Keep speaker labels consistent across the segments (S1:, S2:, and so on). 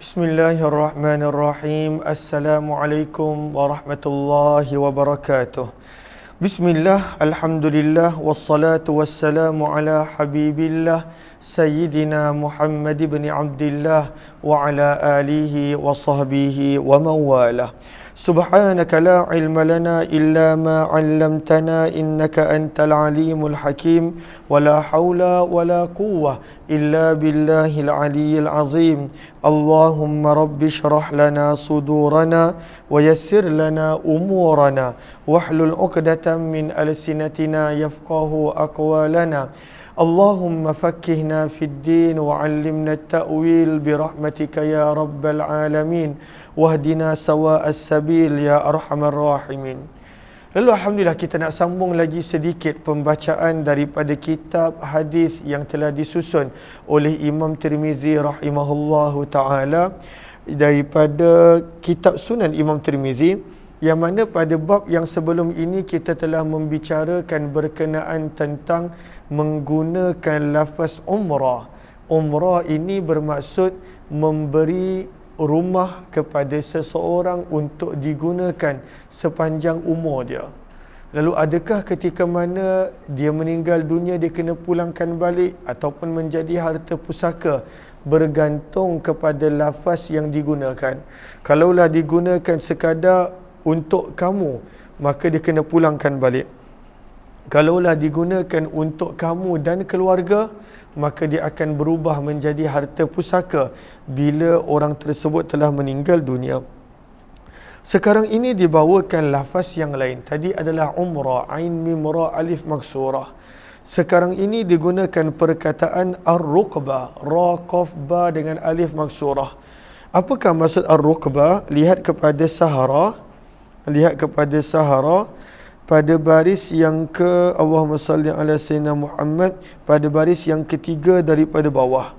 S1: Bismillahirrahmanirrahim. Assalamualaikum warahmatullahi wabarakatuh. Bismillah, alhamdulillah, wassalatu wassalamu ala habibillah Sayyidina Muhammad ibn Abdillah wa ala alihi wa sahbihi wa mawalah. Subhanaka la ilma lana illa ma 'allamtana innaka antal alimul hakim wa la haula wa la quwwah illa billahil aliyyil azim. Allahumma rabbi shrah lana sudurana wa yassir lana umurana wahlul 'uqdatam min alsinatina yafqahu aqwalana. Allahumma fakkihna fid din wa 'allimna at-ta'wil bi rahmatika ya rabbal alamin wahdina sawa'as sabil ya arhamar rahimin. Lalu alhamdulillah kita nak sambung lagi sedikit pembacaan daripada kitab hadis yang telah disusun oleh Imam Tirmizi rahimahullahu taala daripada kitab Sunan Imam Tirmizi, yang mana pada bab yang sebelum ini kita telah membicarakan berkenaan tentang menggunakan lafaz umrah. Umrah ini bermaksud memberi rumah kepada seseorang untuk digunakan sepanjang umur dia. Lalu adakah ketika mana dia meninggal dunia dia kena pulangkan balik ataupun menjadi harta pusaka? Bergantung kepada lafaz yang digunakan. Kalaulah digunakan sekadar untuk kamu, maka dia kena pulangkan balik. Kalaulah digunakan untuk kamu dan keluarga, maka dia akan berubah menjadi harta pusaka bila orang tersebut telah meninggal dunia. Sekarang ini dibawakan lafaz yang lain. Tadi adalah umrah, ain mim ra alif maksurah. Sekarang ini digunakan perkataan ar-ruqbah, ra qaf ba dengan alif maksurah. Apakah maksud ar-ruqbah? Lihat kepada Sahara. Lihat kepada Sahara pada baris yang ke Allahumma salli ala sayyidina Muhammad, pada baris yang ketiga daripada bawah.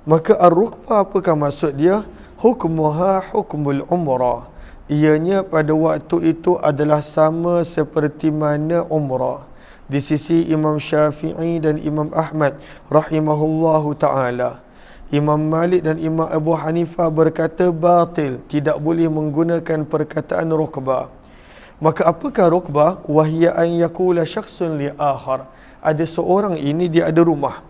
S1: Maka ar-rukbah apakah maksud dia? Hukmuha hukmul umrah. Ianya pada waktu itu adalah sama seperti mana umrah di sisi Imam Syafi'i dan Imam Ahmad rahimahullahu taala. Imam Malik dan Imam Abu Hanifah berkata batil, tidak boleh menggunakan perkataan rukbah. Maka apakah rukbah? Wahya an yakula syakhsun li akhar. Ada seorang ini dia ada rumah,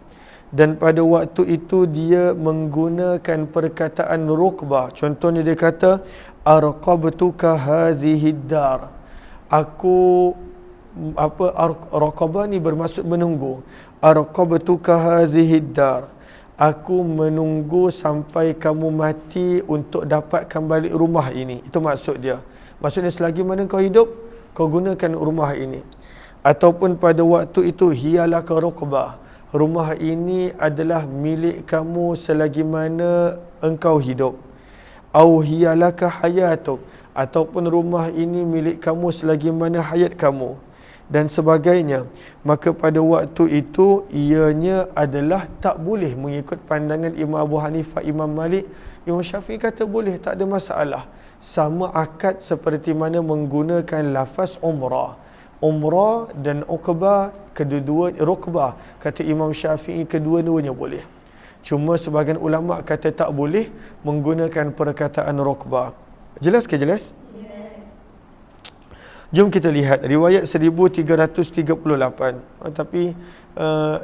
S1: dan pada waktu itu dia menggunakan perkataan rukbah. Contohnya dia kata arqabtuka hadhihi dar. Aku raqabah ni bermaksud menunggu. Arqabtuka hadhihi dar. Aku menunggu sampai kamu mati untuk dapatkan balik rumah ini. Itu maksud dia. Maksudnya selagi mana kau hidup, kau gunakan rumah ini. Ataupun pada waktu itu, hiyalaka rukbah. Rumah ini adalah milik kamu selagi mana engkau hidup. Au hiyalaka hayatuk. Ataupun rumah ini milik kamu selagi mana hayat kamu. Dan sebagainya. Maka pada waktu itu, ianya adalah tak boleh mengikut pandangan Imam Abu Hanifah, Imam Malik. Imam Syafi'i kata boleh, tak ada masalah. Sama akad seperti mana menggunakan lafaz umrah. Umrah dan uqbah, kedua-dua rukbah. Kata Imam Syafi'i, kedua-duanya boleh. Cuma sebahagian ulama kata tak boleh menggunakan perkataan rukbah. Jelas ke jelas? Jom kita lihat riwayat 1338. Tapi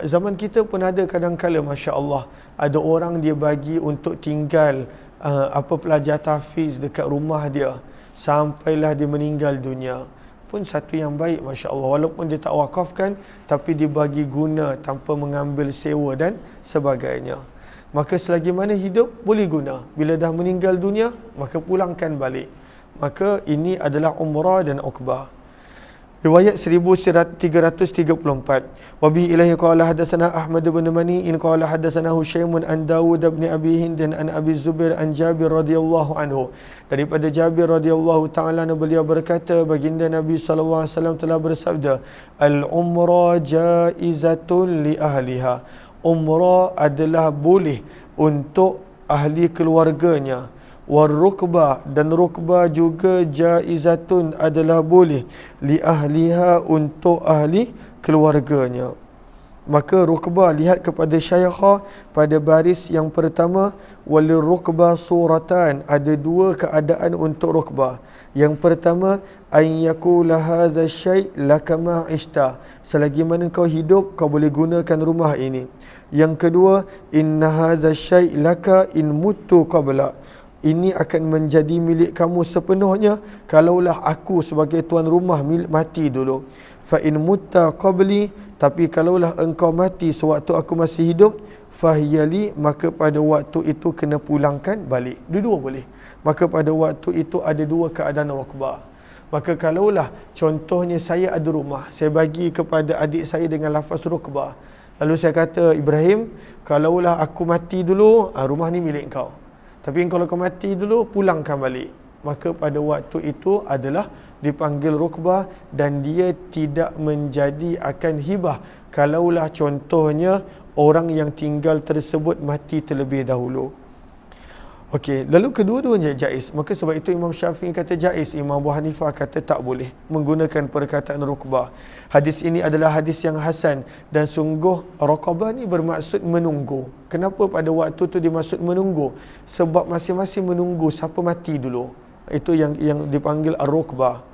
S1: zaman kita pun ada kadang-kala, Masya Allah, ada orang dia bagi untuk tinggal pelajar tahfiz dekat rumah dia sampailah dia meninggal dunia. Pun satu yang baik, Masya Allah. Walaupun dia tak wakafkan, tapi dia bagi guna tanpa mengambil sewa dan sebagainya. Maka selagi mana hidup, boleh guna. Bila dah meninggal dunia, maka pulangkan balik. Maka ini adalah umrah dan uqbah. Riwayat 1334. Wa bihi ilaihi qala hadatsana Ahmad bin Mani'in qala hadatsana Hushaimun an Dawud bin Abi Hind dan an Abi Zubair an Jabir radhiyallahu anhu. Daripada Jabir radhiyallahu taala beliau berkata, baginda Nabi sallallahu alaihi wasallam telah bersabda, al-umrah jaizatun li ahliha. Umrah adalah boleh untuk ahli keluarganya. Warukbah, dan rukbah juga jaizatun adalah boleh li ahliha untuk ahli keluarganya. Maka rukbah lihat kepada syaikha pada baris yang pertama, walil rukbah suratan, ada dua keadaan untuk rukbah. Yang pertama, an yakula hadha syai' laka ma ishta, selagi mana kau hidup kau boleh gunakan rumah ini. Yang kedua, inna hadha syai' laka in mutu qabla, ini akan menjadi milik kamu sepenuhnya kalaulah aku sebagai tuan rumah mati dulu. Fa in mutta qabli, tapi kalaulah engkau mati sewaktu aku masih hidup, fahiyali, maka pada waktu itu kena pulangkan balik. Dua-dua boleh. Maka pada waktu itu ada dua keadaan rukbah. Maka kalaulah contohnya saya ada rumah, saya bagi kepada adik saya dengan lafaz rukbah. Lalu saya kata, Ibrahim, kalaulah aku mati dulu, rumah ni milik kau. Tapi kalau kau mati dulu, pulangkan balik. Maka pada waktu itu adalah dipanggil rukbah dan dia tidak menjadi akan hibah kalaulah contohnya orang yang tinggal tersebut mati terlebih dahulu. Okey, lalu kedua-duanya jaiz. Maka sebab itu Imam Syafi'i kata jaiz, Imam Abu Hanifah kata tak boleh menggunakan perkataan rukbah. Hadis ini adalah hadis yang hasan dan sungguh raqabah ni bermaksud menunggu. Kenapa pada waktu tu dimaksud menunggu? Sebab masing-masing menunggu siapa mati dulu. Itu yang dipanggil ar-rukbah.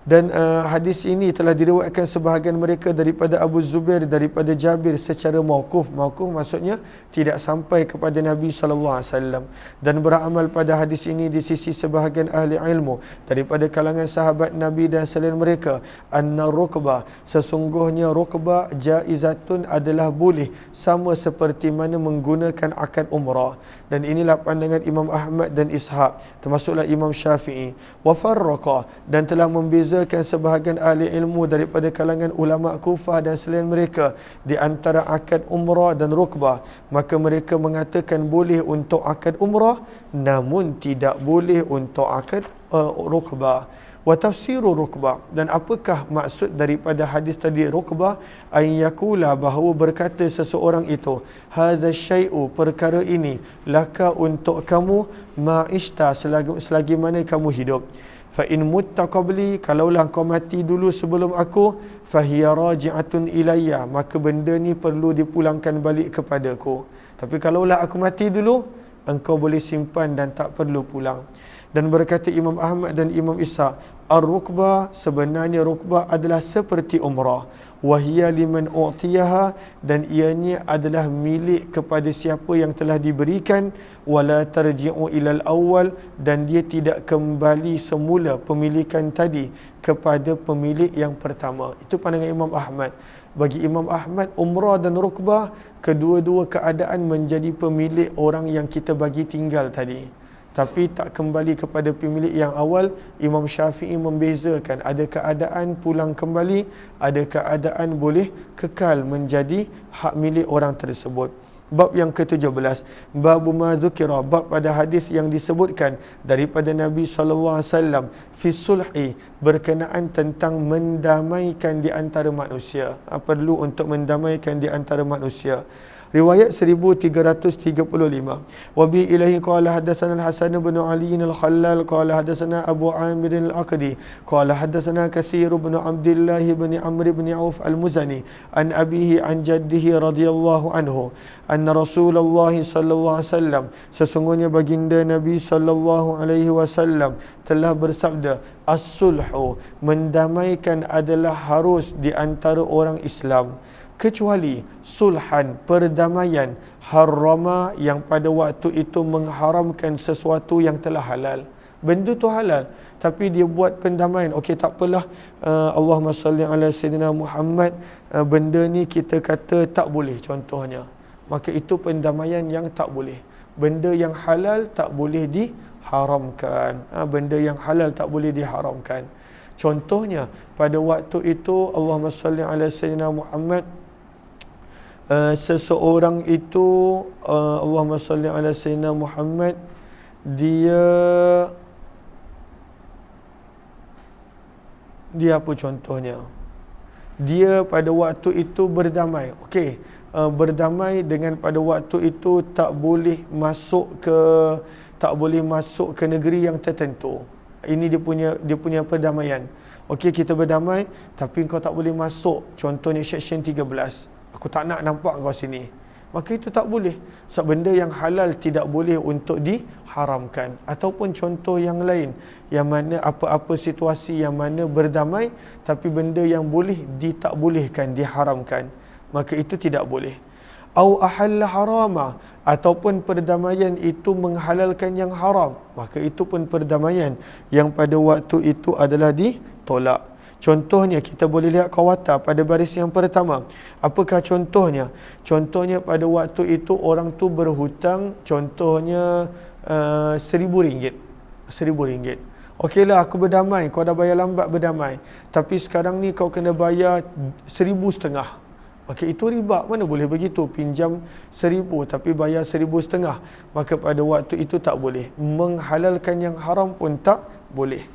S1: Dan hadis ini telah diriwayatkan sebahagian mereka daripada Abu Zubair, daripada Jabir secara mauquf. Mauquf maksudnya tidak sampai kepada Nabi SAW. Dan beramal pada hadis ini di sisi sebahagian ahli ilmu daripada kalangan sahabat Nabi dan selain mereka, anna rukbah, sesungguhnya rukbah jaizatun, adalah boleh, sama seperti mana menggunakan akad umrah. Dan inilah pandangan Imam Ahmad dan Ishaq, termasuklah Imam Syafi'i. Wa farraqa, dan telah membezakan sebahagian ahli ilmu daripada kalangan ulama Kufah dan selain mereka di antara akad umrah dan rukbah. Maka mereka mengatakan boleh untuk akad umrah, namun tidak boleh untuk akad rukbah. Wa tafsiru rukbah, dan apakah maksud daripada hadis tadi rukbah? An yakula, bahawa berkata seseorang itu, hadza syai'u, perkara ini, laka, untuk kamu, ma'ishta, selagi mana kamu hidup. Fa in mutta qabli, kalaulah kau mati dulu sebelum aku, fahiya raji'atun ilayya, maka benda ni perlu dipulangkan balik kepadaku. Tapi kalaulah aku mati dulu, engkau boleh simpan dan tak perlu pulang. Dan berkata Imam Ahmad dan Imam Ishaq, ar-rukbah, sebenarnya rukbah adalah seperti umrah, wahia liman u'tiyaha, dan ianya adalah milik kepada siapa yang telah diberikan, wala tarji'u ilal awal, dan dia tidak kembali semula pemilikan tadi kepada pemilik yang pertama. Itu pandangan Imam Ahmad. Bagi Imam Ahmad, umrah dan rukbah, kedua-dua keadaan menjadi pemilik orang yang kita bagi tinggal tadi, tapi tak kembali kepada pemilik yang awal. Imam Syafi'i membezakan, ada keadaan pulang kembali, ada keadaan boleh kekal menjadi hak milik orang tersebut. Bab yang ke-17, bab ma dzukira, bab pada hadis yang disebutkan daripada Nabi SAW fi sulhi, berkenaan tentang mendamaikan di antara manusia. Perlu untuk mendamaikan di antara manusia. Riwayat 1335. Wa bi ilahi qala hadatsana al-Hasan bin Ali al-Khallal qala hadatsana Abu Amir al-Aqdi qala hadatsana Katsir bin Abdullah bin Amr bin Auf al-Muzani an abihi an jaddihi radhiyallahu anhu anna Rasulullah sallallahu alaihi wasallam, sesungguhnya baginda Nabi sallallahu alaihi wasallam telah bersabda, as-sulhu, mendamaikan adalah harus di antara orang Islam, kecuali sulhan, perdamaian, harama, yang pada waktu itu mengharamkan sesuatu yang telah halal. Benda tu halal, tapi dia buat pendamaian. Okey, tak apalah, Allahumma salli ala sayyidina Muhammad, benda ni kita kata tak boleh contohnya. Maka itu pendamaian yang tak boleh. Benda yang halal tak boleh diharamkan. Benda yang halal tak boleh diharamkan. Contohnya, pada waktu itu Allahumma salli ala sayyidina Muhammad, seseorang itu Allahumma salli ala sayyidina Muhammad, dia apa contohnya? Dia pada waktu itu berdamai. Okey, berdamai dengan pada waktu itu tak boleh masuk ke negeri yang tertentu. Ini dia punya perdamaian. Okey, kita berdamai tapi kau tak boleh masuk, contohnya section 13. Aku tak nak nampak kau sini. Maka itu tak boleh. Sebab benda yang halal tidak boleh untuk diharamkan. Ataupun contoh yang lain, yang mana apa-apa situasi yang mana berdamai, tapi benda yang boleh tak bolehkan, diharamkan, maka itu tidak boleh. Au ahalla harama, ataupun perdamaian itu menghalalkan yang haram, maka itu pun perdamaian yang pada waktu itu adalah ditolak. Contohnya kita boleh lihat qawata pada baris yang pertama. Apakah contohnya? Contohnya pada waktu itu orang tu berhutang, contohnya RM1,000. RM1,000. Okeylah, aku berdamai, kau dah bayar lambat, berdamai. Tapi sekarang ni kau kena bayar RM1,500. Maka itu riba. Mana boleh begitu? Pinjam RM1,000 tapi bayar RM1,500. Maka pada waktu itu tak boleh. Menghalalkan yang haram pun tak boleh.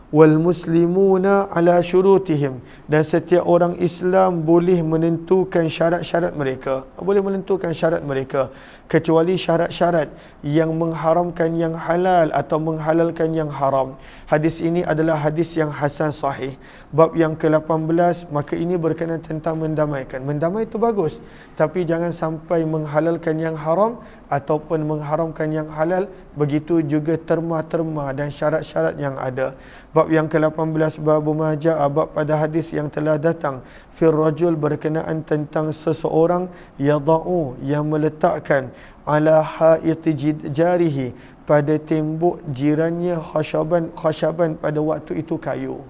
S1: Wal muslimuna ala syurutihim, dan setiap orang Islam boleh menentukan syarat-syarat mereka. Boleh menentukan syarat mereka, kecuali syarat-syarat yang mengharamkan yang halal atau menghalalkan yang haram. Hadis ini adalah hadis yang hasan sahih. Bab yang ke-18, maka ini berkenaan tentang mendamaikan. Mendamai itu bagus, tapi jangan sampai menghalalkan yang haram ataupun mengharamkan yang halal. Begitu juga terma-terma dan syarat-syarat yang ada. Bab yang ke-18, babu majaa, bab pada hadis yang telah datang fir rajul, berkenaan tentang seseorang yada'u, yang meletakkan ala haiti jarihi, pada tembok jirannya, khashaban pada waktu itu kayu.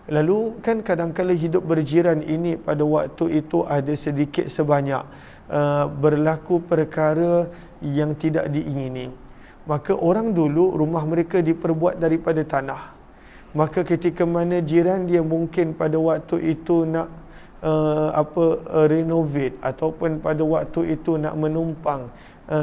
S1: Lalu kan kadang-kadang hidup berjiran ini pada waktu itu ada sedikit sebanyak berlaku perkara yang tidak diingini. Maka orang dulu rumah mereka diperbuat daripada tanah. Maka ketika mana jiran dia mungkin pada waktu itu nak renovate, ataupun pada waktu itu nak menumpang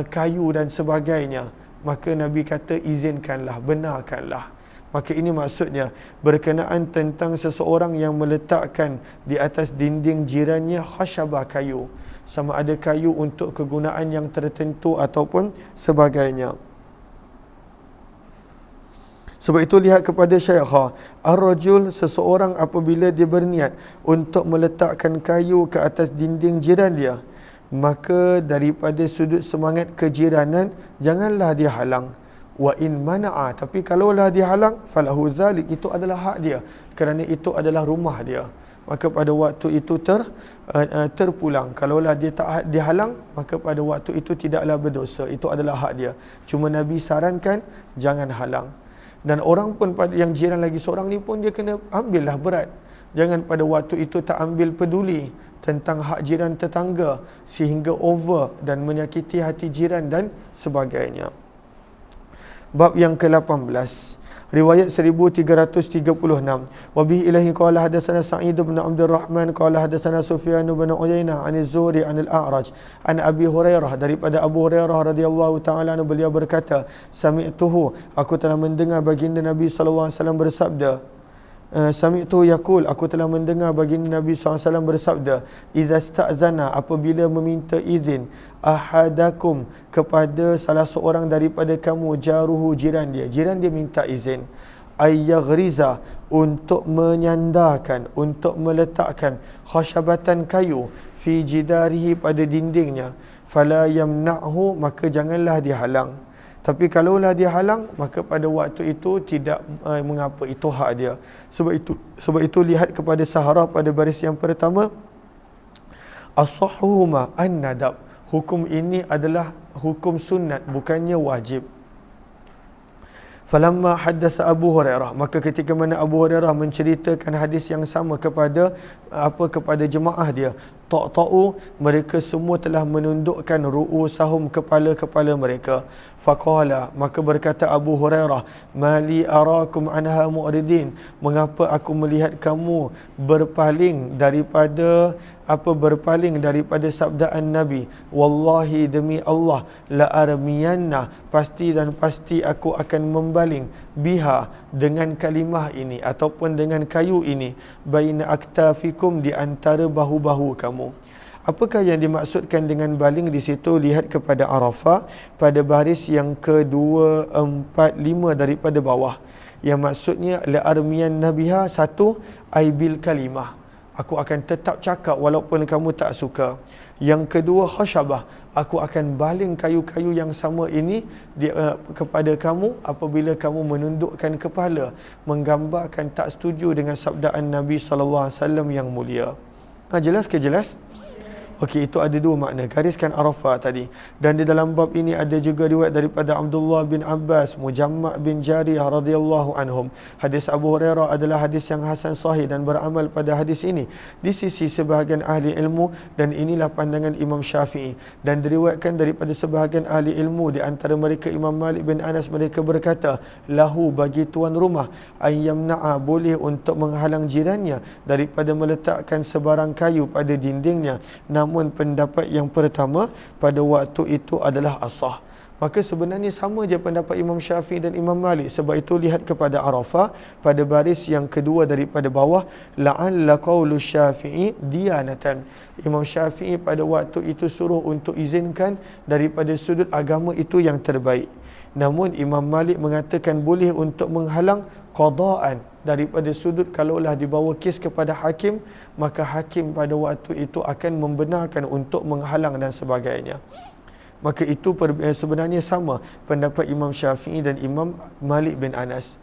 S1: kayu dan sebagainya, maka Nabi kata izinkanlah, benarkanlah. Maka ini maksudnya berkenaan tentang seseorang yang meletakkan di atas dinding jirannya khashabah, kayu, sama ada kayu untuk kegunaan yang tertentu ataupun sebagainya. Sebab itu lihat kepada syaikha, ar-rajul, seseorang apabila dia berniat untuk meletakkan kayu ke atas dinding jiran dia, maka daripada sudut semangat kejiranan janganlah dia halang. Wa in mana'a, tapi kalaulah dia halang, falahu dzalik, itu adalah hak dia, kerana itu adalah rumah dia. Maka pada waktu itu terpulang. Kalaulah dia tak dihalang, maka pada waktu itu tidaklah berdosa, itu adalah hak dia. Cuma Nabi sarankan jangan halang. Dan orang pun yang jiran lagi seorang ni pun dia kena ambillah berat. Jangan pada waktu itu tak ambil peduli tentang hak jiran tetangga sehingga over dan menyakiti hati jiran dan sebagainya. Bab yang ke-18, riwayat 1336. Wa bihi ilahi qala hadatsana Sa'id bin Abdul Rahman qala hadatsana Sufyan bin Uyainah an Az-Zuhri an Al-A'raj an Abi Hurairah, daripada Abu Hurairah radhiyallahu taala anhu, beliau berkata, sami'tuhu, aku telah mendengar baginda Nabi sallallahu alaihi wasallam bersabda, sami'tu yaqul, aku telah mendengar baginda Nabi SAW bersabda, idza sta'zana, apabila meminta izin, ahadakum, kepada salah seorang daripada kamu, jaruhu, jiran dia minta izin, ayyaghriza, untuk menyandarkan, untuk meletakkan khashabatan kayu, fi jidarihi, pada dindingnya, fala yamna'hu, maka janganlah dihalang. Tapi kalaulah dia halang, maka pada waktu itu tidak mengapa, itu hak dia. Sebab itu lihat kepada Sahara pada baris yang pertama, as-sahhuma an-nadab. Hukum ini adalah hukum sunat, bukannya wajib. Falamma haddatha Abu Hurairah, maka ketika mana Abu Hurairah menceritakan hadis yang sama kepada jemaah dia, ta'ta'u, mereka semua telah menundukkan ru'usahum, kepala-kepala mereka. Faqala, maka berkata Abu Hurairah, mali arakum anha mu'ridin, mengapa aku melihat kamu berpaling daripada sabdaan Nabi, wallahi, demi Allah, la armiyanna, pasti dan pasti aku akan membaling, biha, dengan kalimah ini ataupun dengan kayu ini, baina aktafikum, di antara bahu-bahu kamu. Apakah yang dimaksudkan dengan baling di situ? Lihat kepada Arafah pada baris yang ke-245 daripada bawah. Yang maksudnya la armiyan nabiha, satu, aibil kalimah, aku akan tetap cakap walaupun kamu tak suka. Yang kedua, khasyabah, aku akan baling kayu-kayu yang sama ini kepada kamu apabila kamu menundukkan kepala, menggambarkan tak setuju dengan sabdaan Nabi SAW yang mulia. Jelas ke jelas? Okey, itu ada dua makna. Gariskan Arafah tadi. Dan di dalam bab ini ada juga riwayat daripada Abdullah bin Abbas, Mujamma' bin Jariyah radhiyallahu anhum. Hadis Abu Hurairah adalah hadis yang hasan sahih dan beramal pada hadis ini di sisi sebahagian ahli ilmu, dan inilah pandangan Imam Syafi'i. Dan diriwayatkan daripada sebahagian ahli ilmu, di antara mereka Imam Malik bin Anas, mereka berkata, lahu, bagi tuan rumah, ayyamna'a, boleh untuk menghalang jirannya daripada meletakkan sebarang kayu pada dindingnya. Namun pendapat yang pertama pada waktu itu adalah asah. Maka sebenarnya sama je pendapat Imam Syafi'i dan Imam Malik. Sebab itu lihat kepada Arafah pada baris yang kedua daripada bawah, la'alla qawlu Syafi'i diyanatan. Imam Syafi'i pada waktu itu suruh untuk izinkan daripada sudut agama itu yang terbaik. Namun Imam Malik mengatakan boleh untuk menghalang qadaan daripada sudut kalaulah dibawa kes kepada hakim, maka hakim pada waktu itu akan membenarkan untuk menghalang dan sebagainya. Maka itu sebenarnya sama pendapat Imam Syafi'i dan Imam Malik bin Anas.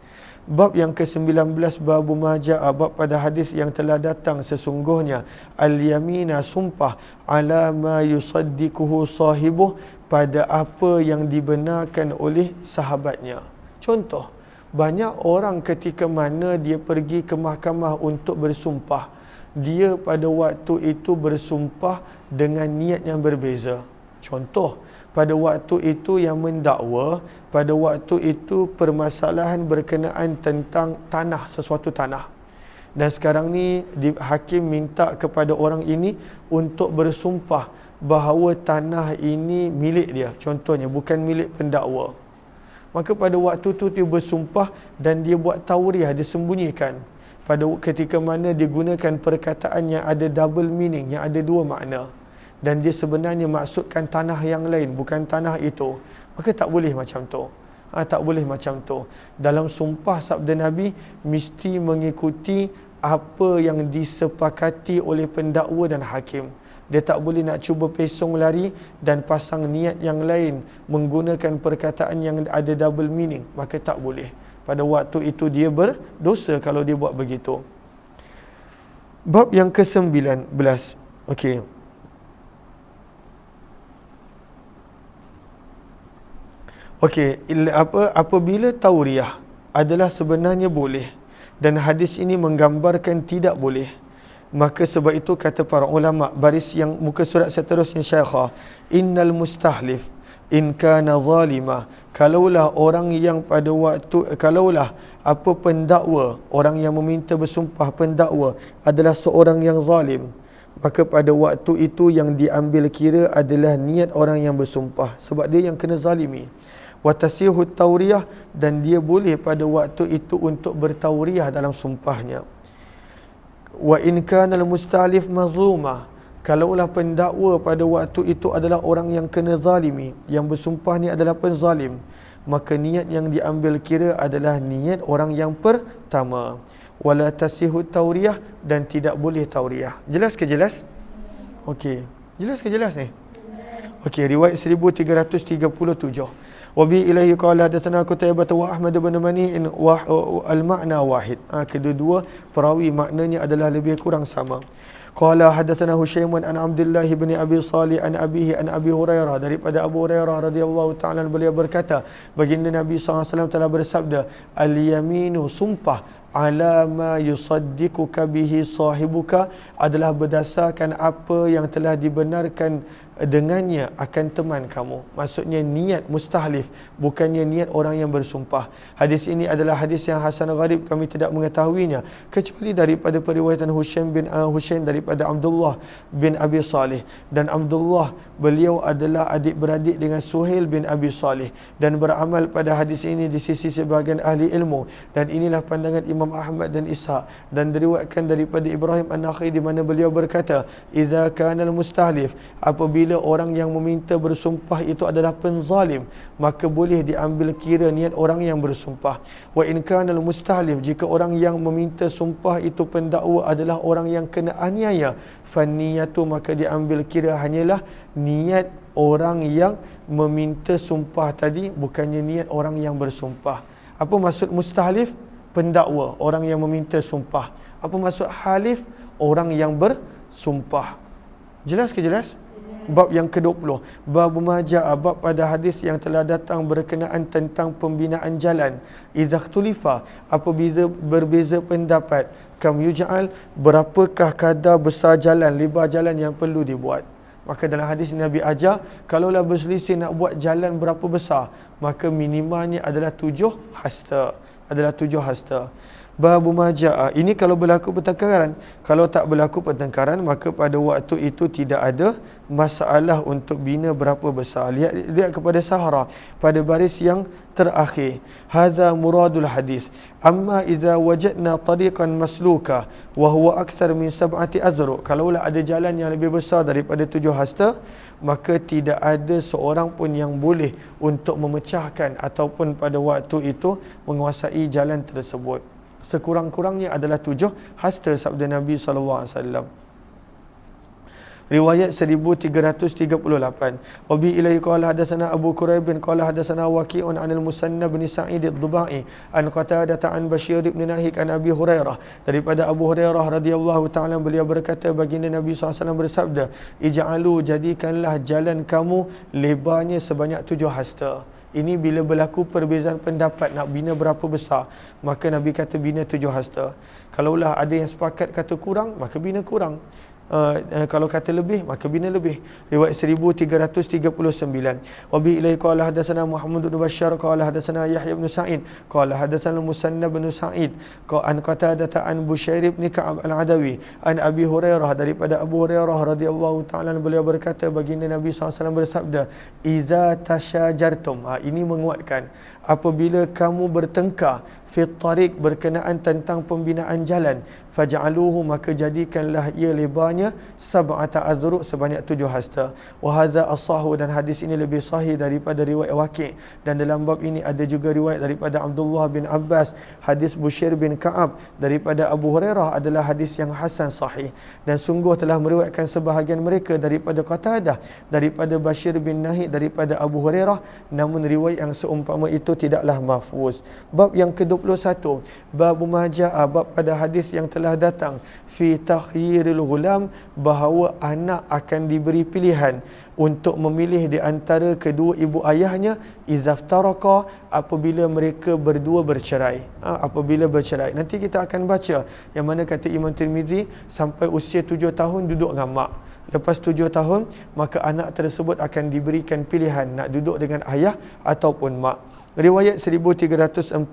S1: Bab yang ke-19, bab maja'a, bab pada hadis yang telah datang sesungguhnya al-yamina, sumpah, ala ma yusaddiquhu sahibuh, pada apa yang dibenarkan oleh sahabatnya. Contoh, banyak orang ketika mana dia pergi ke mahkamah untuk bersumpah, dia pada waktu itu bersumpah dengan niat yang berbeza. Contoh, pada waktu itu yang mendakwa, pada waktu itu permasalahan berkenaan tentang tanah, sesuatu tanah. Dan sekarang ni hakim minta kepada orang ini untuk bersumpah bahawa tanah ini milik dia, contohnya, bukan milik pendakwa. Maka pada waktu tu dia bersumpah dan dia buat tauriah, dia sembunyikan. Pada ketika mana dia gunakan perkataan yang ada double meaning, yang ada dua makna, dan dia sebenarnya maksudkan tanah yang lain, bukan tanah itu, maka tak boleh macam tu. Tak boleh macam tu. Dalam sumpah sabda Nabi mesti mengikuti apa yang disepakati oleh pendakwa dan hakim. Dia tak boleh nak cuba pesong lari dan pasang niat yang lain, menggunakan perkataan yang ada double meaning, maka tak boleh. Pada waktu itu dia berdosa kalau dia buat begitu. Bab yang ke-19. Okey. Okey, apabila tauriah adalah sebenarnya boleh dan hadis ini menggambarkan tidak boleh, maka sebab itu kata para ulama, baris yang muka surat seterusnya, Syaikha, innal mustahlif in kana zalima, kalaulah orang yang pada waktu, kalaulah apa pendakwa, orang yang meminta bersumpah pendakwa adalah seorang yang zalim, maka pada waktu itu yang diambil kira adalah niat orang yang bersumpah, sebab dia yang kena zalimi. Wa tasihut tauriyah, dan dia boleh pada waktu itu untuk bertauriyah dalam sumpahnya. Wa in kana al-mustalif mazluma, kalaulah pendakwa pada waktu itu adalah orang yang kena zalimi, yang bersumpah ni adalah penzalim, maka niat yang diambil kira adalah niat orang yang pertama. Wala tasihu tauriyah, dan tidak boleh tauriyah. Jelas ke jelas? Okey. Jelas ke jelas ni? Okey, riwayat 1337. Wabi ilahi qala hadatsana Qutaibah wa Ahmad bin Mani'in wa al-ma'na wahid. Kedua-dua perawi maknanya adalah lebih kurang sama. Qala hadatsana Husyaimun an Abdullah bin Abi Salih an abihi an Abi Hurairah, daripada Abu Hurairah radhiyallahu ta'ala, beliau berkata, baginda Nabi SAW telah bersabda, al-yaminu, sumpah, ala ma yusaddiquka bihi sahibuka, adalah berdasarkan apa yang telah dibenarkan dengannya akan teman kamu. Maksudnya niat mustahlif, bukannya niat orang yang bersumpah. Hadis ini adalah hadis yang hasan gharib, kami tidak mengetahuinya kecuali daripada periwayatan Husain daripada Abdullah bin Abi Salih, dan Abdullah beliau adalah adik-beradik dengan Suhail bin Abi Salih, dan beramal pada hadis ini di sisi sebahagian ahli ilmu, dan inilah pandangan Imam Ahmad dan Ishaq, dan diriwayatkan daripada Ibrahim An-Nakha'i di mana beliau berkata, idza kana al-mustahlif, apabila apabila orang yang meminta bersumpah itu adalah penzalim, maka boleh diambil kira niat orang yang bersumpah. Wa in kana al-mustahlif, jika orang yang meminta sumpah itu pendakwa adalah orang yang kena aniaya, faniyatu, maka diambil kira hanyalah niat orang yang meminta sumpah tadi, bukannya niat orang yang bersumpah. Apa maksud mustahlif? Pendakwa, orang yang meminta sumpah. Apa maksud halif? Orang yang bersumpah. Jelas ke jelas? Bab yang ke-20. Bab majaa, bab pada hadis yang telah datang berkenaan tentang pembinaan jalan. Idza ikhtulifa, apabila berbeza pendapat, kam yuj'al, berapakah kadar besar jalan, lebar jalan yang perlu dibuat. Maka dalam hadis Nabi ajar, kalaulah berselisih nak buat jalan berapa besar, maka minimalnya adalah 7 hasta. Adalah 7 hasta. Babu majaa, ini kalau berlaku pertengkaran. Kalau tak berlaku pertengkaran, maka pada waktu itu tidak ada masalah untuk bina berapa besar. Lihat kepada Sahara pada baris yang terakhir. Hadza muradul hadis. Amma idza wajadna tariqan masluka wa huwa akthar min 7 azruq. Kalaulah ada jalan yang lebih besar daripada 7 hasta, maka tidak ada seorang pun yang boleh untuk memecahkan ataupun pada waktu itu menguasai jalan tersebut. Sekurang-kurangnya adalah 7 hasta, sabda Nabi SAW. Riwayat 1338. Wabi ilaihi qala hadatsana Abu Quraib bin qala hadatsana Waqi'un 'anil Musannab bin Sa'id ad-Dubai an Qatadah an Bashir bin Nahik an Abi Hurairah, daripada Abu Hurairah radhiyallahu ta'ala, beliau berkata, baginda Nabi SAW bersabda, ij'alu, jadikanlah jalan kamu lebarnya sebanyak 7 hasta. Ini bila berlaku perbezaan pendapat nak bina berapa besar, maka Nabi kata bina 7 hasta. Kalaulah ada yang sepakat kata kurang, maka bina kurang. Kalau kata lebih, maka bina lebih. Riwayat 1339. Wa bi ilaihi qala hadatsana Muhammad bin Bashar qala hadatsana Yahya bin Sa'id qala hadatsana Musannab bin Sa'id an Qatadah an Bushair bin Ka'ab al-Adawi an Abi Hurairah, daripada Abu Hurairah radhiyallahu ta'ala, beliau berkata, baginda Nabi SAW bersabda, idza tasyajartum, ini menguatkan, apabila kamu bertengkar fi tariq, berkenaan tentang pembinaan jalan, faj'aluhu, maka jadikanlah ia lebarnya 7 azruq, sebanyak 7 hasta. Wa hadza as-sahih, dan hadis ini lebih sahih daripada riwayat Waqi'. Dan dalam bab ini ada juga riwayat daripada Abdullah bin Abbas. Hadis Bushair bin Ka'ab daripada Abu Hurairah adalah hadis yang hasan sahih, dan sungguh telah meriwayatkan sebahagian mereka daripada Qatadah, daripada Bashir bin Nahik, daripada Abu Hurairah, namun riwayat yang seumpama itu tidaklah mahfuz. Bab yang ke-21. Bab majaa, bab pada hadis yang telah datang fi takhyiril ghulam, bahawa anak akan diberi pilihan untuk memilih di antara kedua ibu ayahnya, izaftaraka, apabila mereka berdua bercerai. Apabila bercerai, nanti kita akan baca yang mana kata Imam Tirmizi, sampai usia 7 tahun duduk dengan mak. Lepas 7 tahun, maka anak tersebut akan diberikan pilihan nak duduk dengan ayah ataupun mak. Riwayat 1340.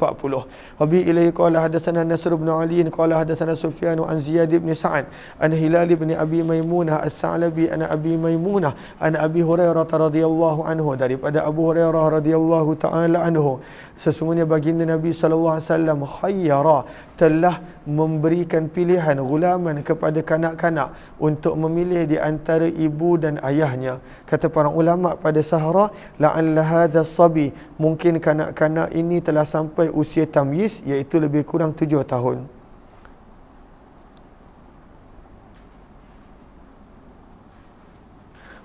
S1: Wabi ilaihi qala hadatsana Nasr bin Ali qala hadatsana Sufyan an Ziyad bin Sa'ad an Hilal bin Abi Maimunah Ats-Tsalabi an Abi Maimunah an Abi Hurairah radhiyallahu anhu, daripada Abu Hurairah radhiyallahu taala anhu, sesungguhnya baginda Nabi sallallahu alaihi wasallam khayyara, telah memberikan pilihan gulaman kepada kanak-kanak untuk memilih di antara ibu dan ayahnya. Kata para ulama pada Sahara, la'alla hadha sabi, mungkin kanak-kanak ini telah sampai usia tamyiz, iaitu lebih kurang 7 tahun.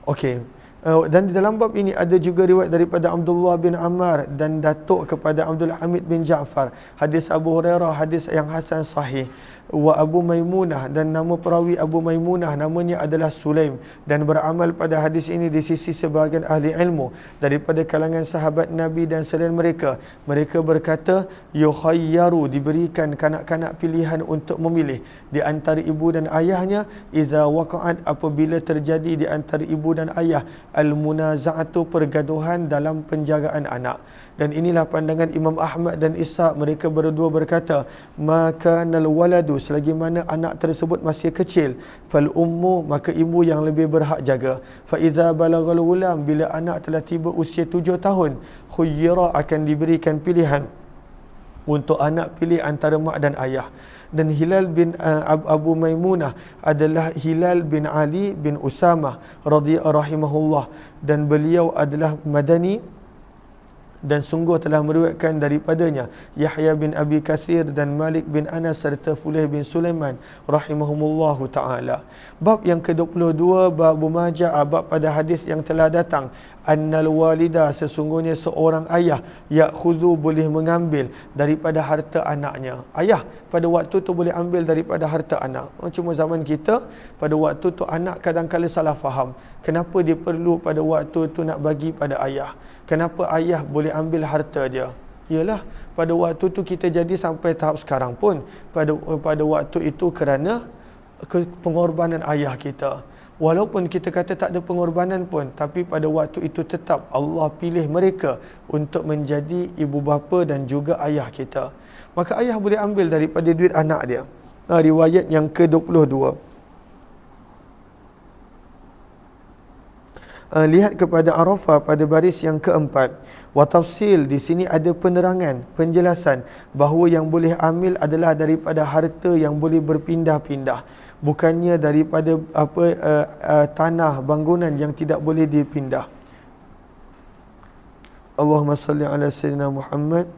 S1: Okey. Dan di dalam bab ini ada juga riwayat daripada Abdullah bin Ammar dan datuk kepada Abdul Hamid bin Ja'far. Hadis Abu Hurairah, hadis yang hasan sahih. Wa Abu Maimunah, dan nama perawi Abu Maimunah namanya adalah Sulaim, dan beramal pada hadis ini di sisi sebahagian ahli ilmu daripada kalangan sahabat Nabi dan selain mereka. Mereka berkata, yukhayyaru, diberikan kanak-kanak pilihan untuk memilih di antara ibu dan ayahnya, idza waqa'at, apabila terjadi di antara ibu dan ayah al-munaza'atu, pergaduhan dalam penjagaan anak. Dan inilah pandangan Imam Ahmad dan Ishaq. Mereka berdua berkata, maka nal waladu, selagi mana anak tersebut masih kecil, fal ummu, maka ibu yang lebih berhak jaga. Fa idza balagal gulam, bila anak telah tiba usia 7 tahun, khuyyira, akan diberikan pilihan untuk anak pilih antara mak dan ayah. Dan Hilal bin Abu Maimunah adalah Hilal bin Ali bin Usamah rahimahullah, dan beliau adalah Madani, dan sungguh telah meriwayatkan daripadanya Yahya bin Abi Kathir dan Malik bin Anas serta Fulayh bin Sulaiman rahimahumullahu ta'ala. Bab yang ke-22, bab majaa, bab pada hadis yang telah datang, annal walida, sesungguhnya seorang ayah, ya'khudhu, boleh mengambil daripada harta anaknya. Ayah pada waktu tu boleh ambil daripada harta anak. Cuma zaman kita pada waktu tu anak kadang-kadang salah faham. Kenapa dia perlu pada waktu tu nak bagi pada ayah? Kenapa ayah boleh ambil harta dia? Yalah, pada waktu tu kita jadi sampai tahap sekarang pun pada waktu itu kerana pengorbanan ayah kita. Walaupun kita kata tak ada pengorbanan pun, tapi pada waktu itu tetap Allah pilih mereka untuk menjadi ibu bapa dan juga ayah kita. Maka ayah boleh ambil daripada duit anak dia. Riwayat yang ke-22. Lihat kepada Arafah pada baris yang keempat. Wa tafsil, di sini ada penerangan, penjelasan bahawa yang boleh ambil adalah daripada harta yang boleh berpindah-pindah, bukannya daripada tanah bangunan yang tidak boleh dipindah. Allahumma salli ala sayyidina Muhammad.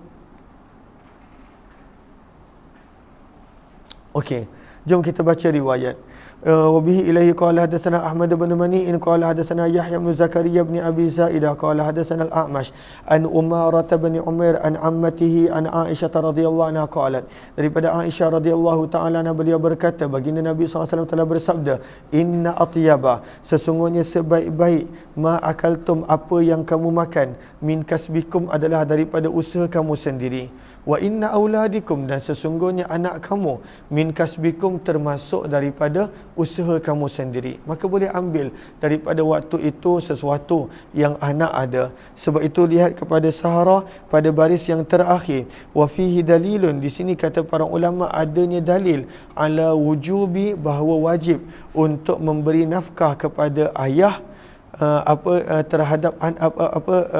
S1: Okey, jom kita baca riwayat. وبه إليه قال حدثنا أحمد بن منيع قال حدثنا يحيى بن زكريا بن أبي زائدة قال حدثنا الأعمش عن أمارة بن عمير عن عمته عن عائشة رضي الله عنها قالت, daripada Aisyah radhiyallahu taala anha, beliau berkata, baginda Nabi SAW telah bersabda, inna atyaba, sesungguhnya sebaik-baik ma akaltum, apa yang kamu makan, min kasbikum, adalah daripada usaha kamu sendiri. Wa inna auladikum, dan sesungguhnya anak kamu, min kasbikum, termasuk daripada usaha kamu sendiri. Maka boleh ambil daripada waktu itu sesuatu yang anak ada. Sebab itu lihat kepada Sahara pada baris yang terakhir. Wa fihi dalilun, di sini kata para ulama adanya dalil ala wujubi, bahawa wajib untuk memberi nafkah kepada ayah, terhadap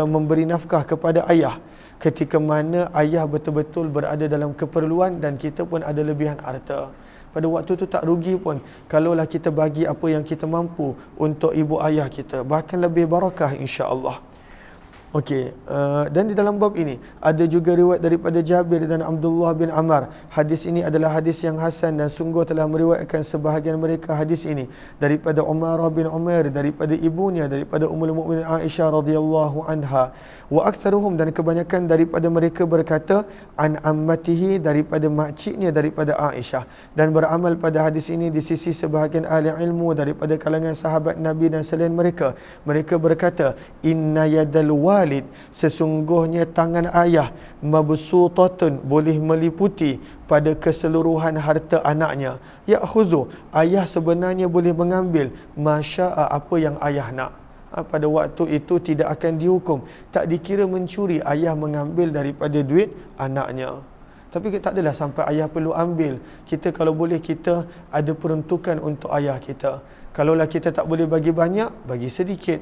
S1: memberi nafkah kepada ayah ketika mana ayah betul-betul berada dalam keperluan dan kita pun ada lebihan harta. Pada waktu tu tak rugi pun kalaulah kita bagi apa yang kita mampu untuk ibu ayah kita, bahkan lebih barakah insya-Allah. Okey, dan di dalam bab ini ada juga riwayat daripada Jabir dan Abdullah bin Ammar. Hadis ini adalah hadis yang hasan dan sungguh telah meriwayatkan sebahagian mereka hadis ini daripada Umarah bin Umair, daripada ibunya, daripada Ummul Mukminin Aisyah radhiyallahu anha. Wa aktsaruhum, dan kebanyakan daripada mereka berkata, an ammatihi, daripada makciknya daripada Aisyah. Dan beramal pada hadis ini di sisi sebahagian ahli ilmu daripada kalangan sahabat Nabi dan selain mereka. Mereka berkata, inna yadal walid, sesungguhnya tangan ayah, mabsutatun, boleh meliputi pada keseluruhan harta anaknya. Ya'khudhu, ayah sebenarnya boleh mengambil masya'a, apa yang ayah nak. Pada waktu itu tidak akan dihukum, tak dikira mencuri ayah mengambil daripada duit anaknya. Tapi tak adalah sampai ayah perlu ambil. Kita kalau boleh, kita ada peruntukan untuk ayah kita. Kalaulah kita tak boleh bagi banyak, bagi sedikit.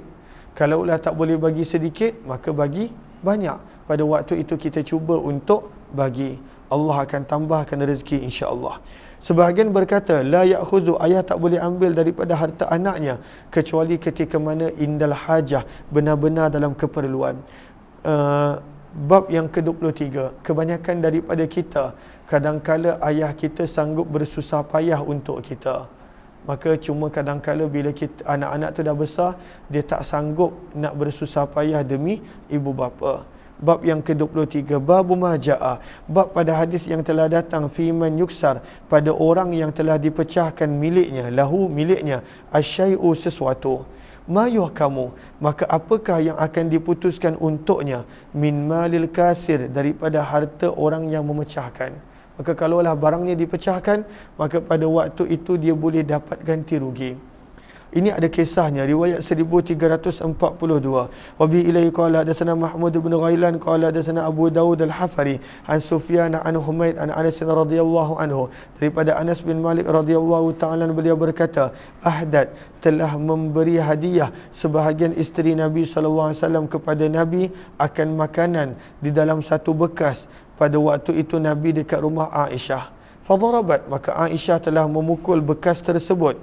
S1: Kalaulah tak boleh bagi sedikit, maka bagi banyak. Pada waktu itu kita cuba untuk bagi. Allah akan tambahkan rezeki insya-Allah. Sebahagian berkata, la ya'khudhu, ayah tak boleh ambil daripada harta anaknya kecuali ketika mana indal hajah, benar-benar dalam keperluan. Bab yang ke-23, kebanyakan daripada kita, kadangkala ayah kita sanggup bersusah payah untuk kita. Maka cuma kadangkala bila kita, anak-anak tu dah besar, dia tak sanggup nak bersusah payah demi ibu bapa. Bab yang ke-23, babu majaa, bab pada hadis yang telah datang, fi man yuksar, pada orang yang telah dipecahkan miliknya, lahu miliknya, asyai'u sesuatu, mayuh kamu, maka apakah yang akan diputuskan untuknya, min malil kathir, daripada harta orang yang memecahkan. Maka kalaulah barangnya dipecahkan, maka pada waktu itu dia boleh dapat ganti rugi. Ini ada kisahnya, riwayat 1342. Wa bi ilaihi qala hadatsana Mahmud bin Ghailan qala hadatsana Abu Daud al-Hafari an Sufyan an Humaid an Anas radhiyallahu anhu, daripada Anas bin Malik radhiyallahu ta'ala, beliau berkata, ahdat, telah memberi hadiah sebahagian isteri Nabi sallallahu alaihi wasallam kepada Nabi akan makanan di dalam satu bekas. Pada waktu itu Nabi dekat rumah Aisyah. Fadarabat, maka Aisyah telah memukul bekas tersebut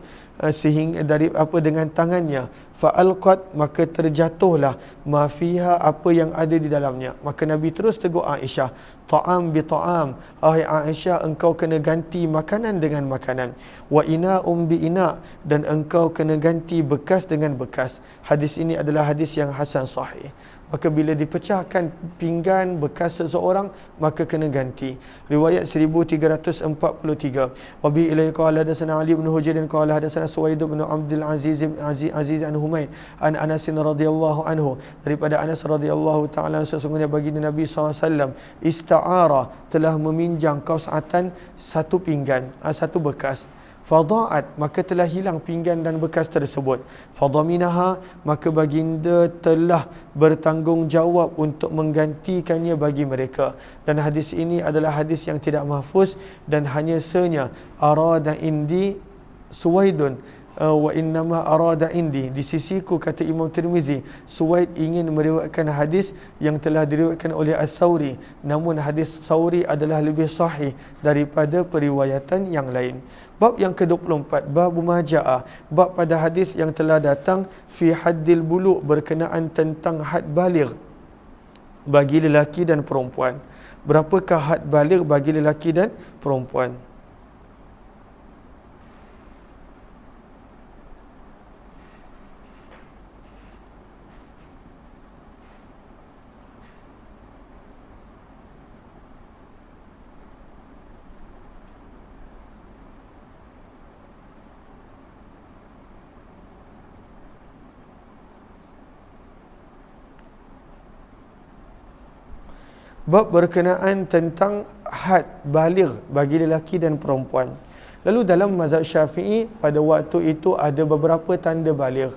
S1: sehingga dari apa dengan tangannya. Fa'alqat, maka terjatuhlah ma fiha, apa yang ada di dalamnya. Maka Nabi terus tegur Aisyah, ta'am bi ta'am, ahai Aisyah, engkau kena ganti makanan dengan makanan, wa ina'um bi ina', dan engkau kena ganti bekas dengan bekas. Hadis ini adalah hadis yang hasan sahih. Maka bila dipecahkan pinggan bekas seseorang, maka kena ganti. Riwayat 1343. Wa bi ilaihi qala hadatsana Ali bin Hujr qala hadatsana Suwaid bin Abdul Aziz bin Aziz an Humaid an Anas radhiyallahu anhu, daripada Anas radhiyallahu taala, sesungguhnya baginda Nabi SAW ista'ara, telah meminjam kausatan, satu pinggan, satu bekas. Fada'at, maka telah hilang pinggan dan bekas tersebut. Fadaminaha, maka baginda telah bertanggungjawab untuk menggantikannya bagi mereka. Dan hadis ini adalah hadis yang tidak mahfuz, dan hanya senya arada indi Suwaidun wa innama arada indi, di sisiku, kata Imam Tirmizi, Suwaid ingin meriwayatkan hadis yang telah diriwayatkan oleh Al-Thawri, namun hadis Thawri adalah lebih sahih daripada periwayatan yang lain. Bab yang ke-24, bab majaa, bab pada hadis yang telah datang fi haddil buluk, berkenaan tentang had baligh bagi lelaki dan perempuan. Berapakah had baligh bagi lelaki dan perempuan? Bab berkenaan tentang had baligh bagi lelaki dan perempuan. Lalu dalam mazhab Syafi'i, pada waktu itu ada beberapa tanda baligh.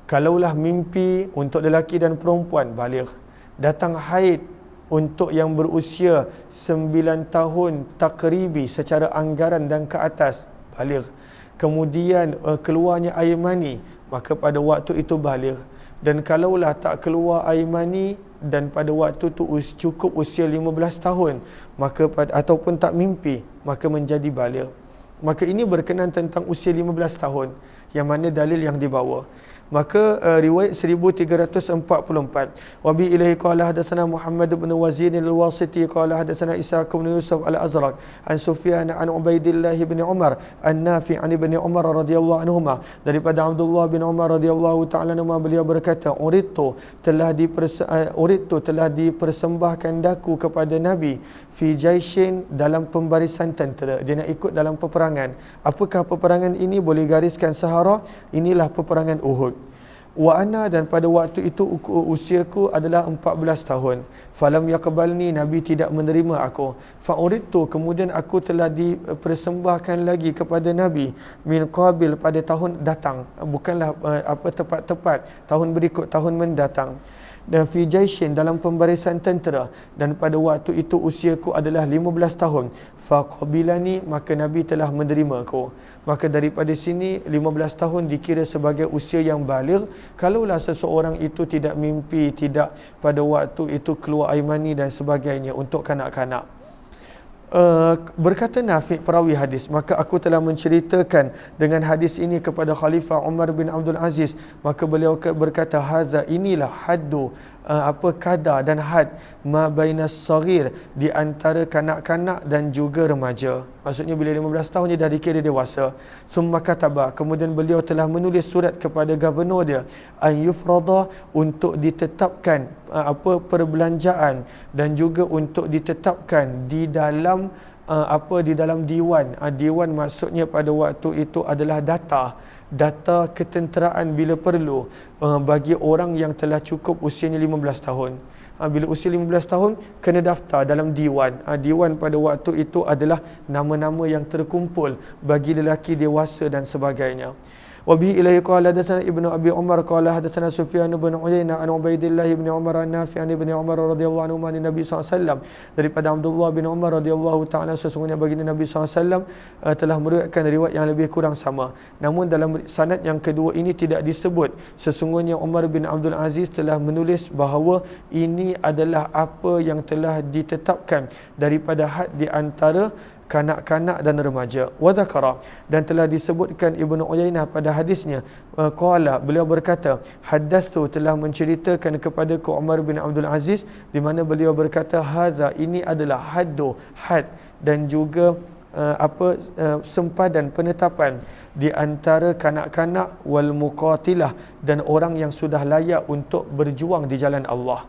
S1: Kalaulah mimpi untuk lelaki dan perempuan, baligh. Datang haid untuk yang berusia 9 tahun takribi secara anggaran dan ke atas, baligh. Kemudian keluarnya air mani, maka pada waktu itu baligh. Dan kalaulah tak keluar air mani dan pada waktu tu cukup usia 15 tahun, maka ataupun tak mimpi, maka menjadi baligh. Maka ini berkenaan tentang usia 15 tahun, yang mana dalil yang dibawa. Maka riwayat 1344, wa bi ilaihi qala hadatsana Muhammad bin Wazir al-Wasiti qala hadatsana Ishaq bin Yusuf al-Azraq an Sufyan an Ubaidillah bin Umar an-Nafi' an ibn Umar radhiyallahu anhuma, daripada Abdullah bin Umar radhiyallahu ta'ala anhuma, beliau berkata, uridtu telah dipersembahkan daku kepada Nabi fi jaishin, dalam pembarisan tentera. Dia nak ikut dalam peperangan. Apakah peperangan ini? Boleh gariskan Sahara, inilah peperangan Uhud. Wa ana, dan pada waktu itu usiaku adalah 14 tahun. Falam yaqbalni, Nabi tidak menerima aku. Fa uridtu, kemudian aku telah dipersembahkan lagi kepada Nabi min qabil, pada tahun datang, bukanlah tepat-tepat tahun berikut, tahun mendatang. Dan fi jaishin, dalam pembarisan tentera, dan pada waktu itu usiaku adalah 15 tahun. Faqabilani, maka Nabi telah menerima aku. Maka daripada sini 15 tahun dikira sebagai usia yang baligh kalaulah seseorang itu tidak mimpi, tidak pada waktu itu keluar air mani dan sebagainya untuk kanak-kanak. Berkata Nafi', perawi hadis, maka aku telah menceritakan dengan hadis ini kepada Khalifah Umar bin Abdul Aziz, maka beliau berkata, hadza, inilah haddu, kadar dan had ma bainas saghir, di antara kanak-kanak dan juga remaja. Maksudnya bila 15 tahun dia dah dikira dewasa. Summa kataba, kemudian beliau telah menulis surat kepada gubernur dia, an yufrada, untuk ditetapkan perbelanjaan dan juga untuk ditetapkan di dalam di dalam diwan. Diwan maksudnya pada waktu itu adalah data ketenteraan bila perlu bagi orang yang telah cukup usianya 15 tahun. Bila usia 15 tahun kena daftar dalam diwan. Diwan pada waktu itu adalah nama-nama yang terkumpul bagi lelaki dewasa dan sebagainya. Wa bihi ilaihi qala hadatsana Ibnu Abi Umar qala hadatsana Sufyan bin Uyainah an Ubaidillah bin Umar an-Nafi' an ibn Umar radhiyallahu anhu an Nabi SAW, daripada Abdullah bin Umar radhiyallahu ta'ala, sesungguhnya baginda Nabi SAW telah meriwayatkan riwayat yang lebih kurang sama. Namun dalam sanad yang kedua ini tidak disebut sesungguhnya Umar bin Abdul Aziz telah menulis bahawa ini adalah apa yang telah ditetapkan daripada had di antara kanak-kanak dan remaja. Wa dzakara, dan telah disebutkan Ibnu Uyainah pada hadisnya, qala, beliau berkata, haddatsu, telah menceritakan kepadaku Umar bin Abdul Aziz, di mana beliau berkata, hadza, ini adalah had, dan juga sempadan penetapan di antara kanak-kanak wal muqatilah, dan orang yang sudah layak untuk berjuang di jalan Allah.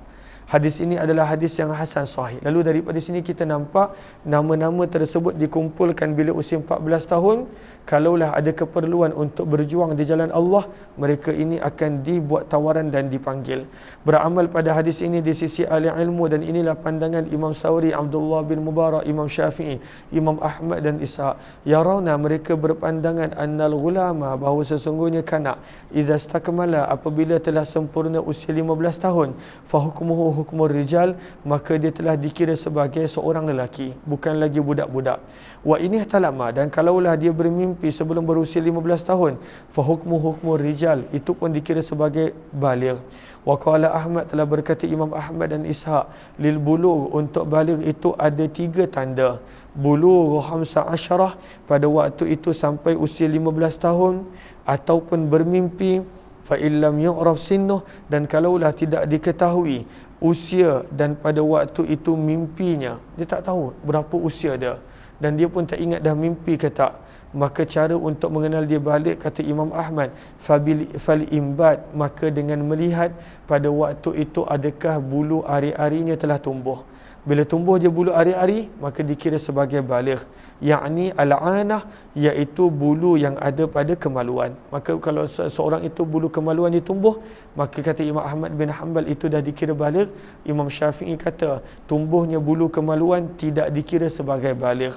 S1: Hadis ini adalah hadis yang hasan sahih. Lalu daripada sini kita nampak nama-nama tersebut dikumpulkan bila usia 14 tahun. Kalaulah ada keperluan untuk berjuang di jalan Allah, mereka ini akan dibuat tawaran dan dipanggil. Beramal pada hadis ini di sisi ahli ilmu, dan inilah pandangan Imam Thawri, Abdullah bin Mubarak, Imam Syafi'i, Imam Ahmad dan Ishaq. Yarawna, mereka berpandangan, annal ghulama, bahawa sesungguhnya kanak, idza stakmala, apabila telah sempurna usia 15 tahun, fa hukmuhu hukmur rijal, maka dia telah dikira sebagai seorang lelaki, bukan lagi budak-budak. Wa ini talama, dan kalaulah dia bermimpi sebelum berusia 15 tahun, fa hukmu hukmur rijal, itu pun dikira sebagai baligh. Wa qala Ahmad, telah berkata Imam Ahmad dan Ishaq, lil bulugh, untuk baligh itu ada 3 tanda. Bulugh 15, pada waktu itu sampai usia 15 tahun, ataupun bermimpi, fa illam yu'raf sinnuh, dan kalaulah tidak diketahui usia dan pada waktu itu mimpinya, dia tak tahu berapa usia dia, dan dia pun tak ingat dah mimpi ke tak, maka cara untuk mengenal dia balik, kata Imam Ahmad, fal imbat, maka dengan melihat pada waktu itu adakah bulu ari-arinya telah tumbuh. Bila tumbuh je bulu ari-ari, maka dikira sebagai baligh. Yakni al-anah, iaitu bulu yang ada pada kemaluan. Maka kalau seorang itu bulu kemaluan dia tumbuh, maka kata Imam Ahmad bin Hanbal itu dah dikira baligh. Imam Syafi'i kata tumbuhnya bulu kemaluan tidak dikira sebagai baligh.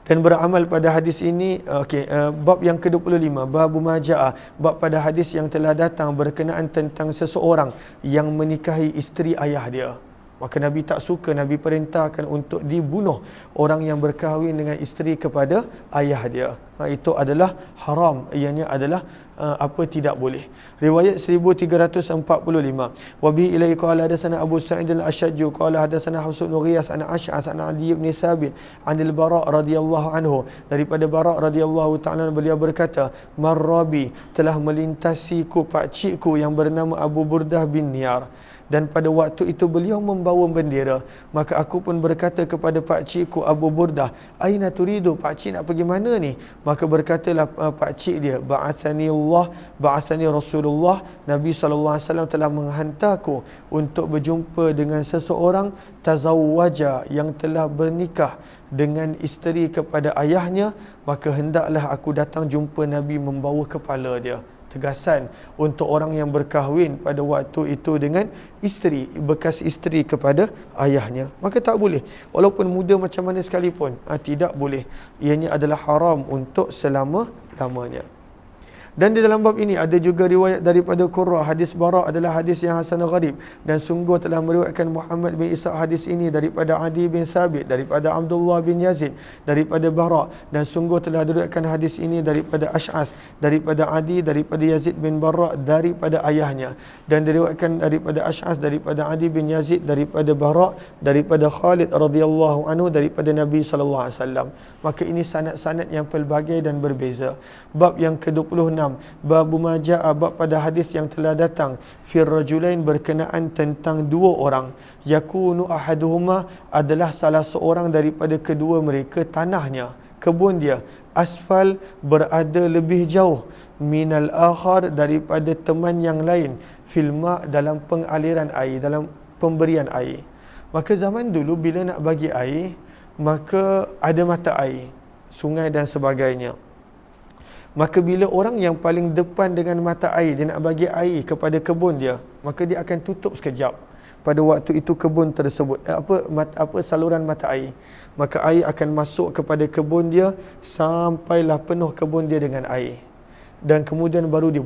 S1: Dan beramal pada hadis ini, bab yang ke-25, bab majaa, bab pada hadis yang telah datang berkenaan tentang seseorang yang menikahi isteri ayah dia. Maka Nabi tak suka, Nabi perintahkan untuk dibunuh orang yang berkahwin dengan isteri kepada ayah dia. Itu adalah haram, ianya adalah tidak boleh. Riwayat 1345. Wa bi ilai qala hadatsana Abu Sa'id al-Ashajj qala hadatsana Hafs bin Ghiyath an Ash'ath an Adi bin Thabit an al-Bara radhiyallahu anhu, daripada Bara radhiyallahu ta'ala, beliau berkata, marrabi, telah melintasiku pakcikku yang bernama Abu Burdah bin Niyar, dan pada waktu itu beliau membawa bendera. Maka aku pun berkata kepada pakcikku Abu Burdah, aina turidu, pakcik nak pergi mana ni? Maka berkatalah pakcik dia, ba'athani Allah, ba'athani Rasulullah, Nabi SAW telah menghantarku untuk berjumpa dengan seseorang tazawwaja, yang telah bernikah dengan isteri kepada ayahnya, maka hendaklah aku datang jumpa Nabi membawa kepala dia. Tegasan untuk orang yang berkahwin pada waktu itu dengan isteri, bekas isteri kepada ayahnya, maka tak boleh, walaupun muda macam mana sekalipun, tidak boleh. Ianya adalah haram untuk selama-lamanya. Dan di dalam bab ini ada juga riwayat daripada Qurra, hadis Bara adalah hadis yang hasan gharib, dan sungguh telah meriwayatkan Muhammad bin Isa hadis ini daripada Adi bin Thabit, daripada Abdullah bin Yazid, daripada Bara, dan sungguh telah diriwayatkan hadis ini daripada Ash'ath, daripada Adi, daripada Yazid bin Bara, daripada ayahnya, dan diriwayatkan daripada Ash'ath, daripada Adi bin Yazid, daripada Bara, daripada Khalid radhiyallahu anhu, daripada Nabi sallallahu alaihi wasallam. Maka ini sanad-sanad yang pelbagai dan berbeza. Bab yang ke-26, bab majaa, bab pada hadis yang telah datang fir rajulain, berkenaan tentang 2 orang, yakunu ahaduhuma, adalah salah seorang daripada kedua mereka, tanahnya, kebun dia, asfal, berada lebih jauh, minal akhar, daripada teman yang lain, filma, dalam pengaliran air, dalam pemberian air. Maka zaman dulu bila nak bagi air, maka ada mata air, sungai dan sebagainya. Maka bila orang yang paling depan dengan mata air, dia nak bagi air kepada kebun dia, maka dia akan tutup sekejap pada waktu itu kebun tersebut, saluran mata air. Maka air akan masuk kepada kebun dia sampailah penuh kebun dia dengan air, dan kemudian baru dia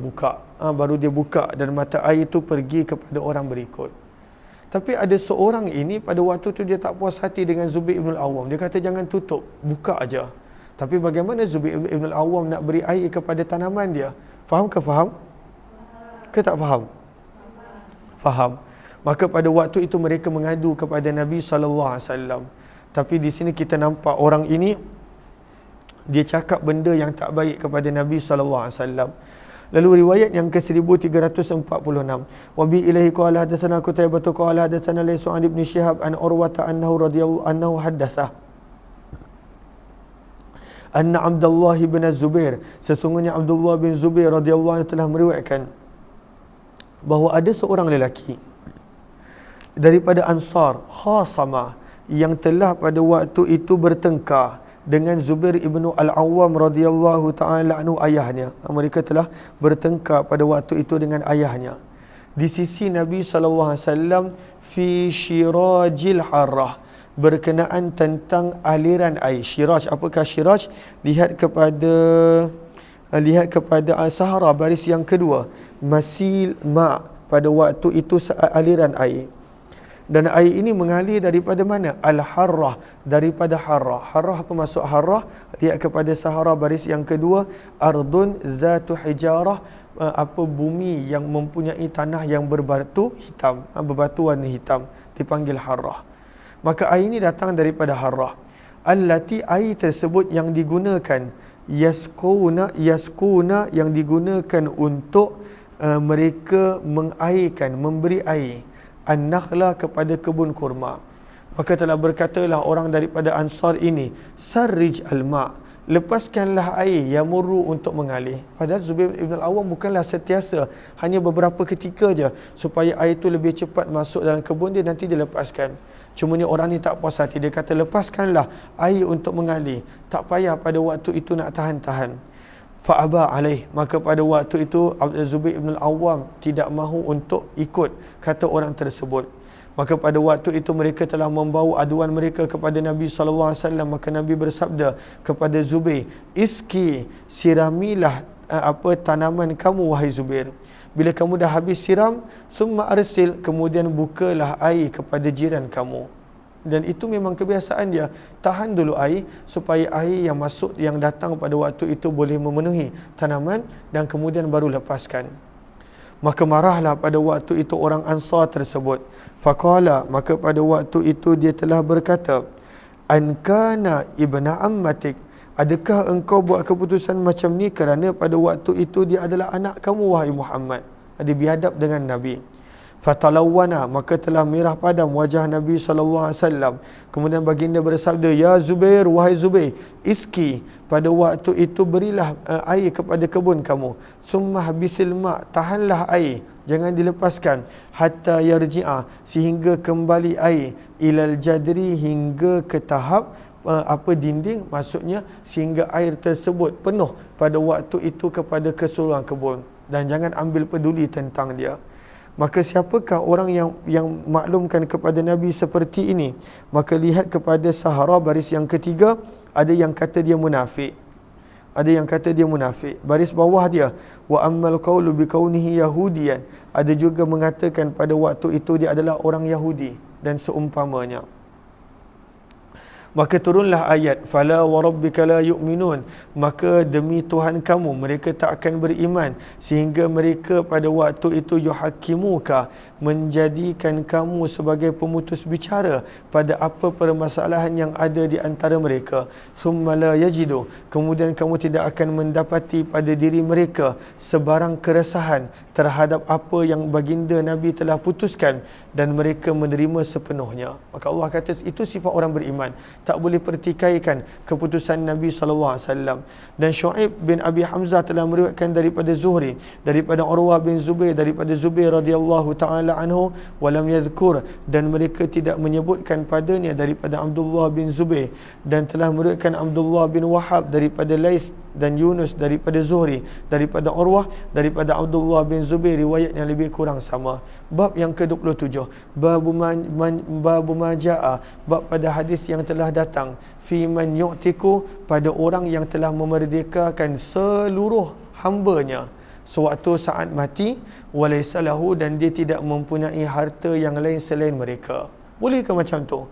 S1: buka, dan mata air itu pergi kepada orang berikut. Tapi ada seorang ini pada waktu tu dia tak puas hati dengan Zubair ibn al-Awwam. Dia kata jangan tutup, buka aja. Tapi bagaimana Zubair ibn al-Awwam nak beri air kepada tanaman dia? Faham ke faham? Ke tak faham? Faham. Maka pada waktu itu mereka mengadu kepada Nabi SAW. Tapi di sini kita nampak orang ini dia cakap benda yang tak baik kepada Nabi SAW. Lalu riwayat yang ke-1346, wa bi ilaihi qala hadatsana Qutaibah qala hadatsana Laysu an ibn Syihab an Urwata annahu haddatha anna Abdullah bin Zubair, sesungguhnya Abdullah bin Zubair radhiyallahu anhu telah meriwayatkan bahawa ada seorang lelaki daripada Ansar khasama yang telah pada waktu itu bertengkar dengan Zubair ibnu Al-Awwam radhiyallahu taala anhu, ayahnya. Mereka telah bertengkar pada waktu itu dengan ayahnya di sisi Nabi SAW fi syirajil harrah, berkenaan tentang aliran air. Syiraj, apakah syiraj? Lihat kepada Sahara baris yang kedua, masil ma, pada waktu itu aliran air. Dan air ini mengalir daripada mana? Al-Harrah, daripada Harrah. Harrah apa maksud Harrah? Lihat kepada Sahara baris yang kedua, ardun zatu hijarah, apa bumi yang mempunyai tanah yang berbatu hitam, berbatu warna hitam, dipanggil Harrah. Maka air ini datang daripada Harrah. Allati, air tersebut yang digunakan, yaskuna yang digunakan untuk mereka mengairkan, memberi air an-nakhla, kepada kebun kurma. Maka telah berkatalah orang daripada Ansar ini, sarrij al-ma', lepaskanlah air yamurru, untuk mengalir. Padahal Zubair ibn Al-Awwam bukanlah sentiasa, hanya beberapa ketika je, supaya air itu lebih cepat masuk dalam kebun dia, nanti dia lepaskan. Cuma ni orang ni tak puas hati, dia kata lepaskanlah air untuk mengalir, tak payah pada waktu itu nak tahan-tahan. Fa'aba alaih, maka pada waktu itu Zubair ibn Al-Awwam tidak mahu untuk ikut kata orang tersebut. Maka pada waktu itu mereka telah membawa aduan mereka kepada Nabi SAW. Maka Nabi bersabda kepada Zubair, iski, siramilah tanaman kamu wahai Zubair. Bila kamu dah habis siram, thumma arsil, kemudian bukalah air kepada jiran kamu. Dan itu memang kebiasaan dia, tahan dulu air supaya air yang masuk, yang datang pada waktu itu boleh memenuhi tanaman, dan kemudian baru lepaskan. Maka marahlah pada waktu itu orang Ansar tersebut. Faqala, maka pada waktu itu dia telah berkata, an kana ibna ammatik, adakah engkau buat keputusan macam ni kerana pada waktu itu dia adalah anak kamu wahai Muhammad? Dia biadab dengan Nabi. Fatalawana, maka telah merah padam wajah Nabi SAW. Kemudian baginda bersabda, ya Zubair, wahai Zubair, iski, pada waktu itu berilah air kepada kebun kamu. Summa habisil ma', tahanlah air, jangan dilepaskan. Hatta yarji'a, sehingga kembali air. Ilal jadri, hingga ke tahap dinding, maksudnya sehingga air tersebut penuh pada waktu itu kepada keseluruhan kebun. Dan jangan ambil peduli tentang dia. Maka siapakah orang yang maklumkan kepada Nabi seperti ini? Maka lihat kepada Sahara baris yang ketiga, ada yang kata dia munafik. Ada yang kata dia munafik. Baris bawah dia, wa ammal qawlu bi kaunihi yahudiyan, ada juga mengatakan pada waktu itu dia adalah orang Yahudi dan seumpamanya. Maka turunlah ayat, fala wa rabbika la yu'minun, maka demi Tuhan kamu mereka tak akan beriman, sehingga mereka pada waktu itu yuhakimuka, menjadikan kamu sebagai pemutus bicara pada apa permasalahan yang ada di antara mereka. Thumma la yajidu, kemudian kamu tidak akan mendapati pada diri mereka sebarang keresahan terhadap apa yang baginda Nabi telah putuskan, dan mereka menerima sepenuhnya. Maka Allah kata itu sifat orang beriman, tak boleh pertikaikan keputusan Nabi SAW. Dan Syu'aib bin Abi Hamzah telah meriwayatkan daripada Zuhri, daripada Urwah bin Zubair, daripada Zubair radhiyallahu ta'ala anhu, walam yadhkur, dan mereka tidak menyebutkan padanya daripada Abdullah bin Zubair, dan telah meriwayatkan Abdullah bin Wahab daripada Laith, dan Yunus daripada Zuhri, daripada Urwah, daripada Abdullah bin Zubair, riwayat yang lebih kurang sama. Bab yang ke-27, babu majaa, bab pada hadis yang telah datang, fi man yu'tiku, pada orang yang telah memerdekakan seluruh hambanya sewaktu saat mati, walaysa lahu, dan dia tidak mempunyai harta yang lain selain mereka. Bolehkah macam tu?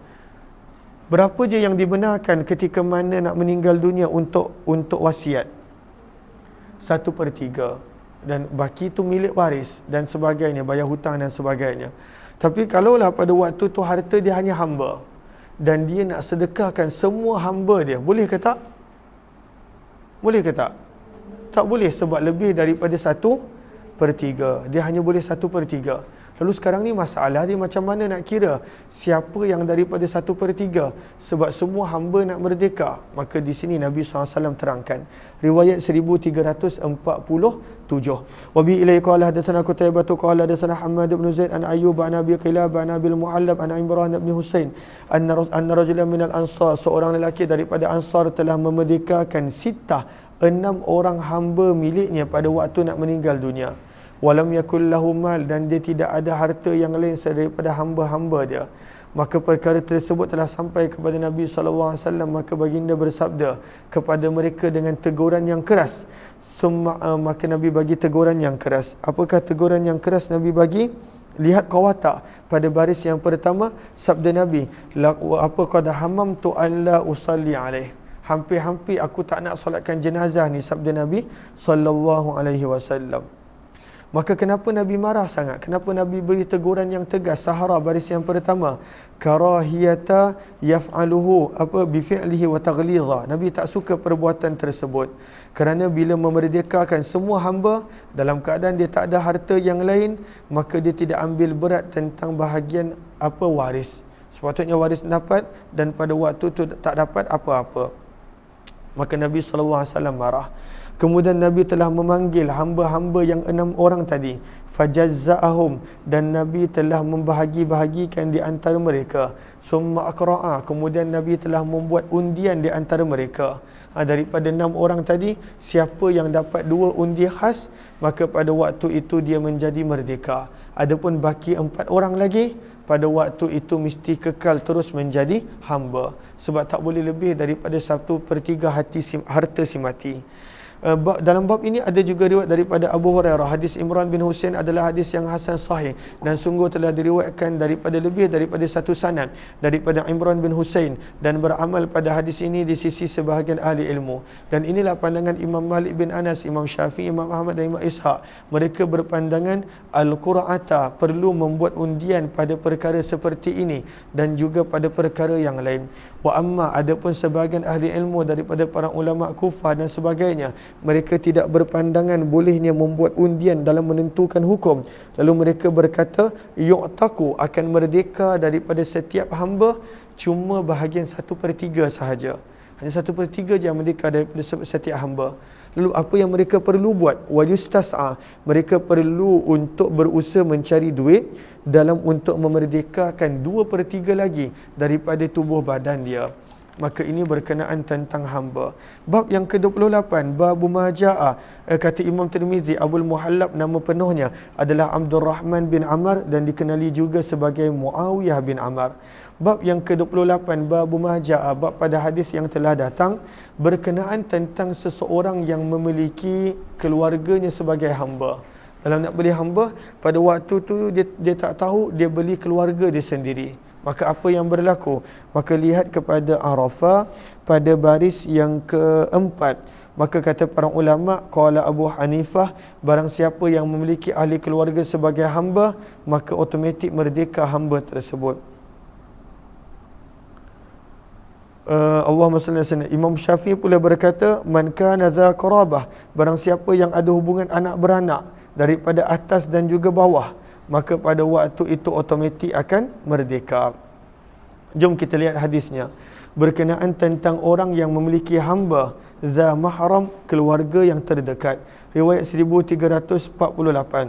S1: Berapa je yang dibenarkan ketika mana nak meninggal dunia untuk wasiat? 1/3. Dan baki itu milik waris dan sebagainya, bayar hutang dan sebagainya. Tapi kalaulah pada waktu tu harta dia hanya hamba, dan dia nak sedekahkan semua hamba dia, boleh ke tak? Boleh ke tak? Tak boleh, sebab lebih daripada 1/3. Dia hanya boleh 1/3. Lalu sekarang ni masalah dia macam mana nak kira siapa yang daripada 1/3, sebab semua hamba nak merdeka. Maka di sini Nabi SAW terangkan. Riwayat 1347. Wa bi ilai qala hadatsana Qutaibah qala hadatsana Hammad bin Zaid an Ayyub an Abi Qilab an Abil Mu'allab an Imran bin Husain anna rajulan minal Ansar, seorang lelaki daripada Ansar telah memerdekakan 6 orang hamba miliknya pada waktu nak meninggal dunia. Walam yakul lahu mal, dan dia tidak ada harta yang lain selain daripada hamba-hamba dia. Maka perkara tersebut telah sampai kepada Nabi SAW, maka baginda bersabda kepada mereka dengan teguran yang keras. Maka Nabi bagi teguran yang keras. Apakah teguran yang keras Nabi bagi? Lihat qawata pada baris yang pertama, sabda Nabi, apa qad hamamtu an la usalli alaih. Hampir-hampir aku tak nak solatkan jenazah ni, sabda Nabi sallallahu alaihi wasallam. Maka kenapa Nabi marah sangat? Kenapa Nabi beri teguran yang tegas? Sahara baris yang pertama, karahiyata yaf'aluhu bi fi'lihi wa taghlidha. Nabi tak suka perbuatan tersebut. Kerana bila memerdekakan semua hamba dalam keadaan dia tak ada harta yang lain, maka dia tidak ambil berat tentang bahagian waris. Sepatutnya waris dapat, dan pada waktu tu tak dapat apa-apa. Maka Nabi SAW marah. Kemudian Nabi telah memanggil hamba-hamba yang 6 orang tadi, fajazza'ahum, dan Nabi telah membahagi-bahagikan di antara mereka. Summa aqra'a, kemudian Nabi telah membuat undian di antara mereka. Daripada 6 orang tadi, siapa yang dapat 2 undi khas, maka pada waktu itu dia menjadi merdeka. Adapun baki 4 orang lagi, pada waktu itu mesti kekal terus menjadi hamba, sebab tak boleh lebih daripada 1/3 harta si mati. Dalam bab ini ada juga riwayat daripada Abu Hurairah. Hadis Imran bin Husain adalah hadis yang hasan sahih, dan sungguh telah diriwayatkan daripada lebih daripada satu sanad daripada Imran bin Husain, dan beramal pada hadis ini di sisi sebahagian ahli ilmu. Dan inilah pandangan Imam Malik bin Anas, Imam Syafi'i, Imam Ahmad dan Imam Ishaq. Mereka berpandangan al-qur'ata perlu membuat undian pada perkara seperti ini dan juga pada perkara yang lain. Wa amma, adapun sebahagian ahli ilmu daripada para ulama Kufah dan sebagainya, mereka tidak berpandangan bolehnya membuat undian dalam menentukan hukum. Lalu mereka berkata, yu'taku, akan merdeka daripada setiap hamba cuma bahagian 1/3 sahaja. Hanya 1/3 je yang merdeka daripada setiap hamba. Lalu apa yang mereka perlu buat? Wa yustas'a, mereka perlu untuk berusaha mencari duit dalam untuk memerdekakan 2/3 lagi daripada tubuh badan dia. Maka ini berkenaan tentang hamba. Bab yang ke-28, Babu Maja'a. Kata Imam Tirmizi, Abul Muhallab nama penuhnya adalah Abdul Rahman bin Amr, dan dikenali juga sebagai Muawiyah bin Amr. Bab yang ke-28, Babu Maja'a, bab pada hadis yang telah datang berkenaan tentang seseorang yang memiliki keluarganya sebagai hamba. Dalam nak beli hamba, pada waktu tu dia tak tahu, dia beli keluarga dia sendiri. Maka apa yang berlaku? Maka lihat kepada Arafah pada baris yang keempat. Maka kata para ulama, qala Abu Hanifah, barang siapa yang memiliki ahli keluarga sebagai hamba, maka automatik merdeka hamba tersebut. Allahumma salli alaihi. Imam Syafi'i pula berkata, man kana dha qarabah, barang siapa yang ada hubungan anak beranak daripada atas dan juga bawah, maka pada waktu itu automatik akan merdeka. Jom kita lihat hadisnya. Berkenaan tentang orang yang memiliki hamba za mahram, keluarga yang terdekat. Riwayat 1348.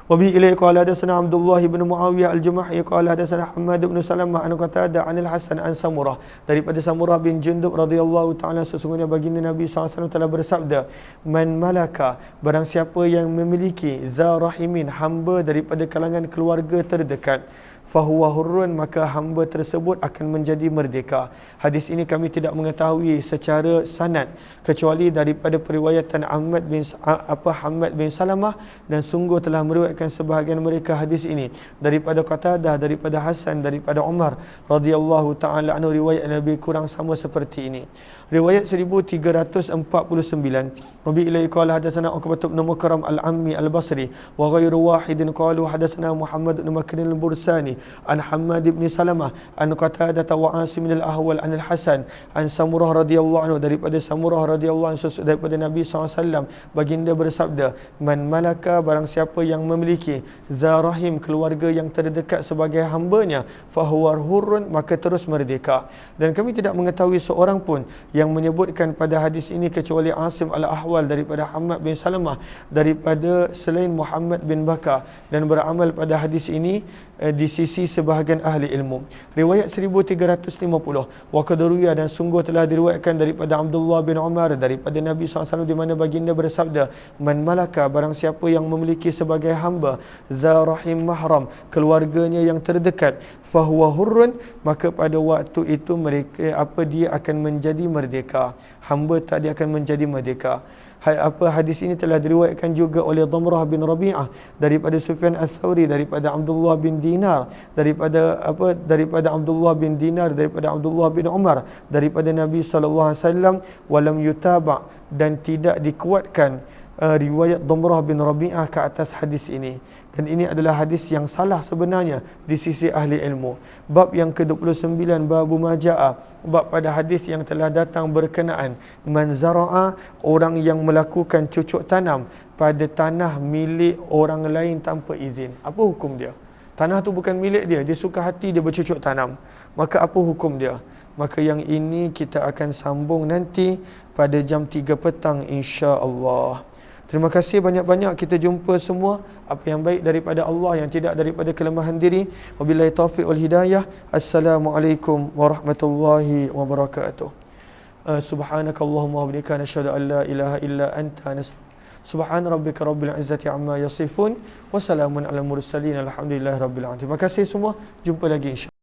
S1: Wa bi ilai qala hadatsana Abdullah bin Muawiyah al-Jumahi qala hadatsana Hammad bin Salamah an Qatadah anil Hasan an Samurah, daripada Samurah bin Jundub radhiyallahu taala, sesungguhnya baginda Nabi SAW telah bersabda, man malaka, barang siapa yang memiliki za rahimin, hamba daripada kalangan keluarga terdekat, fahuwa hurrun, maka hamba tersebut akan menjadi merdeka. Hadis ini kami tidak mengetahui secara sanad kecuali daripada periwayatan Ahmad bin Salamah, dan sungguh telah meriwayatkan sebahagian mereka hadis ini daripada Qatadah, daripada Hasan, daripada Umar radhiyallahu taala anhu. Riwayat lebih kurang sama seperti ini. Riwayat 1349, Nabi ilaihi qala hadatsana Uqbah bin Mukram al-Ammi al-Basri wa ghairu wahidin qalu hadatsana Muhammad bin Makr al-Bursani al-Ansari an Hammad bin Salamah an Qatadah wa Asim al-Ahwal an al-Hasan an Samurah radhiyallahu anhu, daripada Samurah radhiyallahu anhu daripada Nabi SAW, baginda bersabda, man malaka, barang siapa yang memiliki zarahim, keluarga yang terdekat sebagai hambanya, fahuwa hurrun, maka terus merdeka. Dan kami tidak mengetahui seorang pun yang menyebutkan pada hadis ini kecuali Asim al-Ahwal daripada Hammad bin Salamah daripada selain Muhammad bin Bakar, dan beramal pada hadis ini di sisi sebahagian ahli ilmu. Riwayat 1350, wa qadruya, dan sungguh telah diriwayatkan daripada Abdullah bin Umar daripada Nabi SAW di mana baginda bersabda, man malaka, barang siapa yang memiliki sebagai hamba za rahim mahram, keluarganya yang terdekat, fahuwa hurrun, maka pada waktu itu mereka dia akan menjadi merdeka. Hamba tak dia akan menjadi merdeka. Hadis ini telah diriwayatkan juga oleh Damrah bin Rabi'ah daripada Sufyan Ats-Tsauri daripada Abdullah bin Dinar daripada Abdullah bin Dinar daripada Abdullah bin Umar daripada Nabi sallallahu alaihi wasallam, walam yutaba, dan tidak dikuatkan riwayat Damrah bin Rabi'ah ke atas hadis ini. Dan ini adalah hadis yang salah sebenarnya di sisi ahli ilmu. Bab yang ke-29, babu maja'a, bab pada hadis yang telah datang berkenaan man zara'a, orang yang melakukan cucuk tanam pada tanah milik orang lain tanpa izin. Apa hukum dia? Tanah tu bukan milik dia, dia suka hati dia bercucuk tanam. Maka apa hukum dia? Maka yang ini kita akan sambung nanti pada jam 3 petang insya-Allah. Terima kasih banyak-banyak, kita jumpa semua. Apa yang baik daripada Allah, yang tidak daripada kelemahan diri. Wabillahi taufiq wal hidayah. Assalamualaikum warahmatullahi wabarakatuh. Subhanakallahumma wa bihamdika nasyhadu an la ilaha illa anta subhana rabbika rabbil izzati amma yasifun wa salamun alal mursalin alhamdulillahi rabbil alamin. Terima kasih semua, jumpa lagi insya-Allah.